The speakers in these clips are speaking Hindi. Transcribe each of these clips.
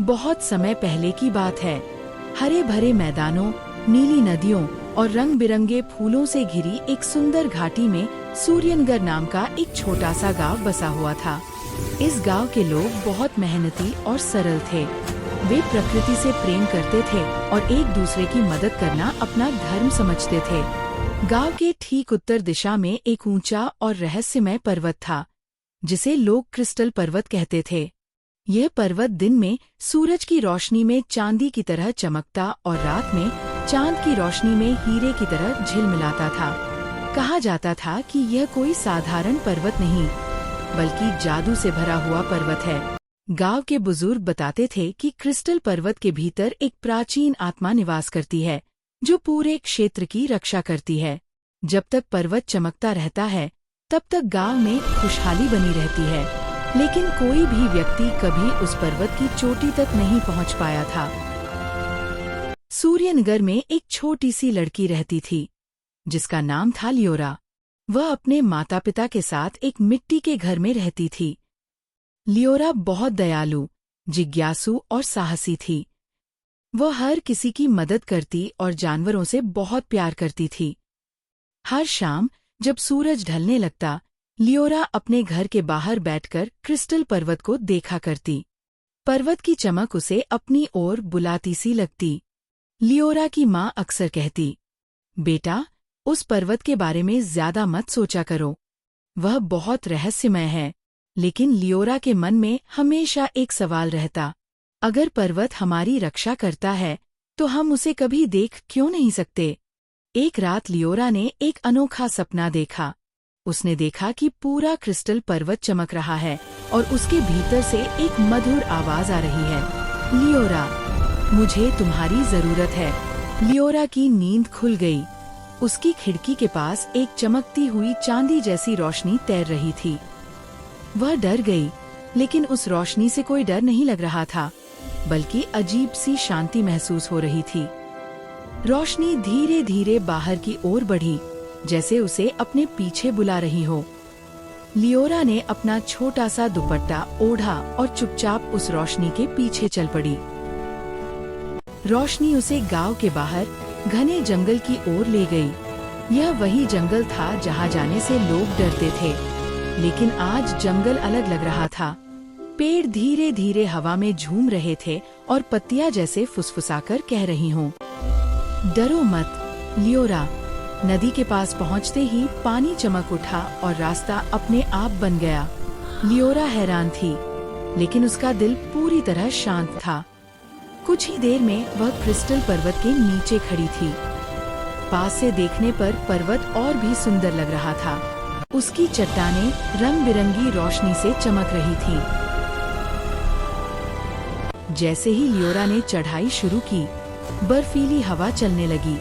बहुत समय पहले की बात है। हरे भरे मैदानों, नीली नदियों और रंग बिरंगे फूलों से घिरी एक सुंदर घाटी में सूर्यनगर नाम का एक छोटा सा गांव बसा हुआ था। इस गांव के लोग बहुत मेहनती और सरल थे। वे प्रकृति से प्रेम करते थे और एक दूसरे की मदद करना अपना धर्म समझते थे। गांव के ठीक उत्तर दिशा में एक ऊंचा और रहस्यमय पर्वत था, जिसे लोग क्रिस्टल पर्वत कहते थे। यह पर्वत दिन में सूरज की रोशनी में चांदी की तरह चमकता और रात में चांद की रोशनी में हीरे की तरह झिलमिलाता था। कहा जाता था कि यह कोई साधारण पर्वत नहीं, बल्कि जादू से भरा हुआ पर्वत है। गांव के बुजुर्ग बताते थे कि क्रिस्टल पर्वत के भीतर एक प्राचीन आत्मा निवास करती है, जो पूरे क्षेत्र की रक्षा करती है। जब तक पर्वत चमकता रहता है, तब तक गांव में खुशहाली बनी रहती है। लेकिन कोई भी व्यक्ति कभी उस पर्वत की चोटी तक नहीं पहुंच पाया था। सूर्यनगर में एक छोटी सी लड़की रहती थी, जिसका नाम था लियोरा। वह अपने माता पिता के साथ एक मिट्टी के घर में रहती थी। लियोरा बहुत दयालु, जिज्ञासु और साहसी थी। वह हर किसी की मदद करती और जानवरों से बहुत प्यार करती थी। हर शाम जब सूरज ढलने लगता, लियोरा अपने घर के बाहर बैठकर क्रिस्टल पर्वत को देखा करती। पर्वत की चमक उसे अपनी ओर बुलाती सी लगती। लियोरा की माँ अक्सर कहती, बेटा, उस पर्वत के बारे में ज्यादा मत सोचा करो, वह बहुत रहस्यमय है। लेकिन लियोरा के मन में हमेशा एक सवाल रहता, अगर पर्वत हमारी रक्षा करता है, तो हम उसे कभी देख क्यों नहीं सकते? एक रात लियोरा ने एक अनोखा सपना देखा। उसने देखा कि पूरा क्रिस्टल पर्वत चमक रहा है और उसके भीतर से एक मधुर आवाज आ रही है, लियोरा, मुझे तुम्हारी जरूरत है। लियोरा की नींद खुल गई। उसकी खिड़की के पास एक चमकती हुई चांदी जैसी रोशनी तैर रही थी। वह डर गई, लेकिन उस रोशनी से कोई डर नहीं लग रहा था, बल्कि अजीब सी शांति महसूस हो रही थी। रोशनी धीरे धीरे बाहर की ओर बढ़ी, जैसे उसे अपने पीछे बुला रही हो। लियोरा ने अपना छोटा सा दुपट्टा ओढ़ा और चुपचाप उस रोशनी के पीछे चल पड़ी। रोशनी उसे गांव के बाहर घने जंगल की ओर ले गई। यह वही जंगल था जहां जाने से लोग डरते थे, लेकिन आज जंगल अलग लग रहा था। पेड़ धीरे धीरे हवा में झूम रहे थे और पत्तियां जैसे फुसफुसाकर कह रही हों, डरो मत लियोरा। नदी के पास पहुंचते ही पानी चमक उठा और रास्ता अपने आप बन गया। लियोरा हैरान थी, लेकिन उसका दिल पूरी तरह शांत था। कुछ ही देर में वह क्रिस्टल पर्वत के नीचे खड़ी थी। पास से देखने पर पर्वत और भी सुंदर लग रहा था। उसकी चट्टानें रंग बिरंगी रोशनी से चमक रही थी। जैसे ही लियोरा ने चढ़ाई शुरू की, बर्फीली हवा चलने लगी।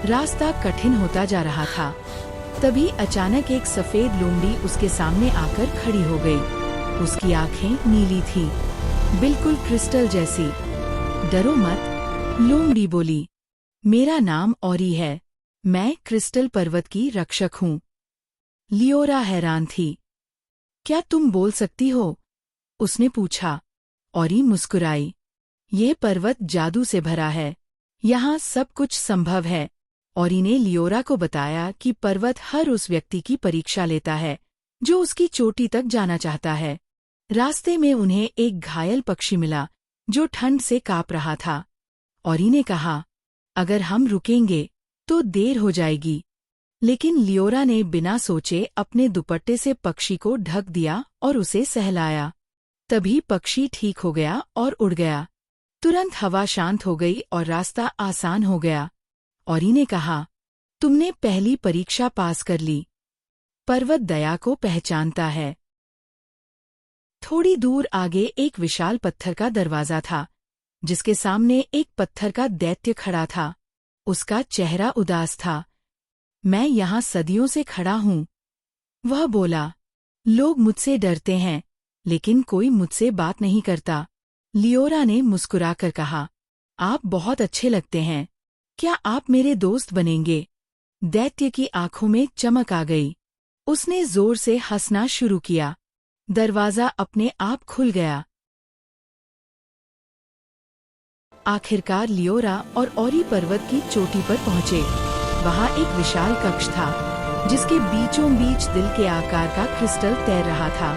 रास्ता कठिन होता जा रहा था। तभी अचानक एक सफेद लोमड़ी उसके सामने आकर खड़ी हो गई। उसकी आंखें नीली थी, बिल्कुल क्रिस्टल जैसी। डरो मत, लोमड़ी बोली, मेरा नाम औरी है, मैं क्रिस्टल पर्वत की रक्षक हूँ। लियोरा हैरान थी। क्या तुम बोल सकती हो? उसने पूछा। औरी मुस्कुराई, ये पर्वत जादू से भरा है, यहाँ सब कुछ संभव है। औरी ने लियोरा को बताया कि पर्वत हर उस व्यक्ति की परीक्षा लेता है, जो उसकी चोटी तक जाना चाहता है। रास्ते में उन्हें एक घायल पक्षी मिला, जो ठंड से कांप रहा था। औरी ने कहा, अगर हम रुकेंगे, तो देर हो जाएगी। लेकिन लियोरा ने बिना सोचे अपने दुपट्टे से पक्षी को ढक दिया और उसे सहलाया। तभी पक्षी ठीक हो गया और उड़ गया। तुरंत हवा शांत हो गई और रास्ता आसान हो गया। औरी ने कहा, तुमने पहली परीक्षा पास कर ली। पर्वत दया को पहचानता है। थोड़ी दूर आगे एक विशाल पत्थर का दरवाजा था, जिसके सामने एक पत्थर का दैत्य खड़ा था। उसका चेहरा उदास था। मैं यहाँ सदियों से खड़ा हूँ, वह बोला। लोग मुझसे डरते हैं, लेकिन कोई मुझसे बात नहीं करता। लियोरा ने मुस्कुराकर कहा, आप बहुत अच्छे लगते हैं, क्या आप मेरे दोस्त बनेंगे? दैत्य की आंखों में चमक आ गई। उसने जोर से हंसना शुरू किया। दरवाजा अपने आप खुल गया। आखिरकार लियोरा और औरी पर्वत की चोटी पर पहुँचे। वहाँ एक विशाल कक्ष था जिसके बीचों बीच दिल के आकार का क्रिस्टल तैर रहा था।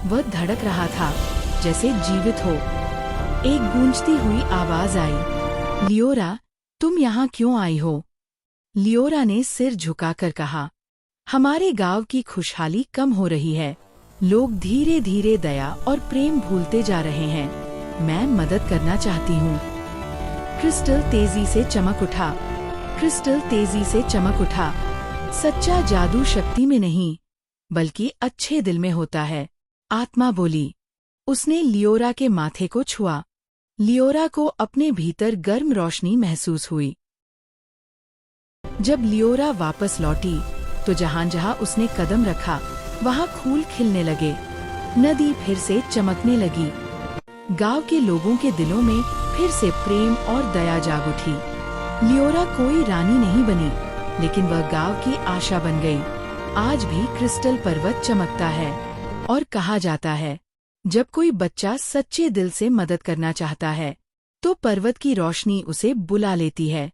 वह धड़क रहा था जैसे जीवित हो। एक गूंजती हुई आवाज आई, लियोरा, तुम यहाँ क्यों आई हो? लियोरा ने सिर झुकाकर कहा, हमारे गांव की खुशहाली कम हो रही है। लोग धीरे धीरे दया और प्रेम भूलते जा रहे हैं। मैं मदद करना चाहती हूँ। क्रिस्टल तेजी से चमक उठा। क्रिस्टल तेजी से चमक उठा। सच्चा जादू शक्ति में नहीं, बल्कि अच्छे दिल में होता है, आत्मा बोली। उसने लियोरा के माथे को छुआ। लियोरा को अपने भीतर गर्म रोशनी महसूस हुई। जब लियोरा वापस लौटी तो जहां जहां उसने कदम रखा वहां फूल खिलने लगे। नदी फिर से चमकने लगी। गांव के लोगों के दिलों में फिर से प्रेम और दया जाग उठी। लियोरा कोई रानी नहीं बनी, लेकिन वह गांव की आशा बन गई। आज भी क्रिस्टल पर्वत चमकता है और कहा जाता है, जब कोई बच्चा सच्चे दिल से मदद करना चाहता है तो पर्वत की रोशनी उसे बुला लेती है।